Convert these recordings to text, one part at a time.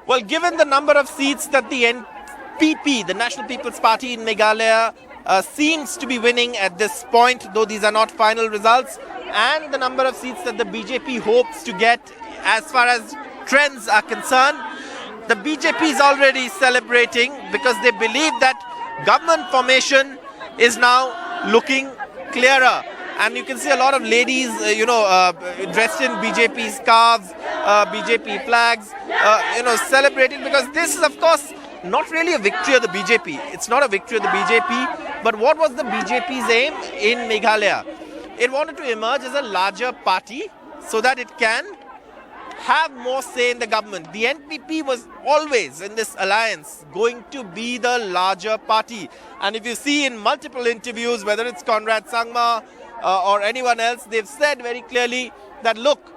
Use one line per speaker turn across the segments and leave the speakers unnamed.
Well, given the number of seats that the NPP, the National People's Party in Meghalaya, seems to be winning at this point, though these are not final results, and the number of seats that the BJP hopes to get as far as trends are concerned, the BJP is already celebrating because they believe that government formation is now looking clearer. And you can see a lot of ladies, dressed in BJP scarves, BJP flags, celebrating, because this is, of course, not really a victory of the BJP. It's not a victory of the BJP. But what was the BJP's aim in Meghalaya? It wanted to emerge as a larger party so that it can have more say in the government. The NPP was always in this alliance going to be the larger party. And if you see in multiple interviews, whether it's Conrad, Sangma, or anyone else, they've said very clearly that, look,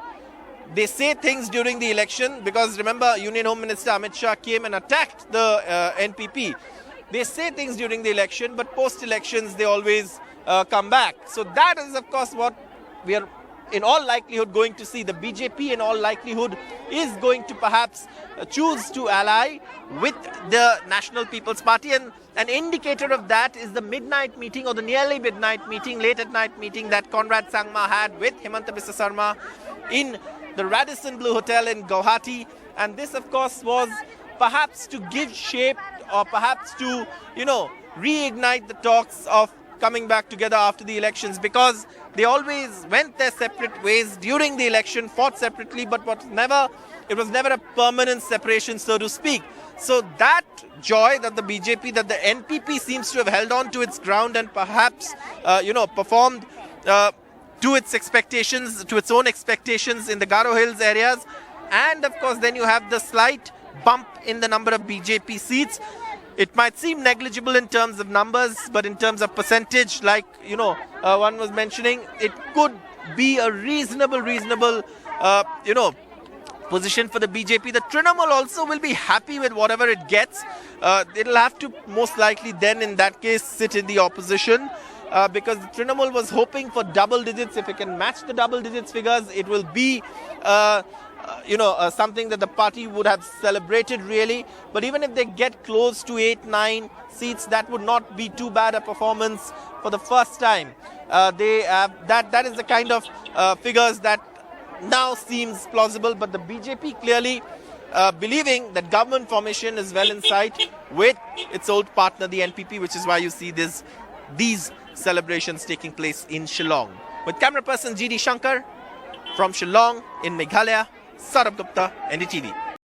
they say things during the election, because remember, Union Home Minister Amit Shah came and attacked the NPP. They say things during the election, but post-elections they always come back. So that is, of course, what we are in all likelihood going to see. The BJP in all likelihood is going to perhaps choose to ally with the National People's Party, and an indicator of that is the midnight meeting, or the nearly midnight meeting, late at night meeting that Conrad Sangma had with Himanta Biswa Sarma in the Radisson Blu Hotel in Guwahati. And this, of course, was perhaps to give shape, or perhaps to, reignite the talks of coming back together after the elections, because they always went their separate ways during the election, fought separately, but it was never a permanent separation, so to speak. So that joy that the BJP, that the NPP seems to have held on to its ground and perhaps, performed to its expectations, to its own expectations in the Garo Hills areas. And of course, then you have the slight bump in the number of BJP seats. It might seem negligible in terms of numbers, but in terms of percentage, like, one was mentioning, it could be a reasonable, position for the BJP. The Trinamool also will be happy with whatever it gets. It'll have to most likely then, in that case, sit in the opposition, because the Trinamool was hoping for double digits. If it can match the double digits figures, it will be something that the party would have celebrated, really. But even if they get close to 8-9 seats, that would not be too bad a performance for the first time. They have that is the kind of figures that now seems plausible. But the BJP clearly believing that government formation is well in sight with its old partner, the NPP, which is why you see these celebrations taking place in Shillong. With camera person GD Shankar from Shillong in Meghalaya, Saurabh Gupta, NDTV.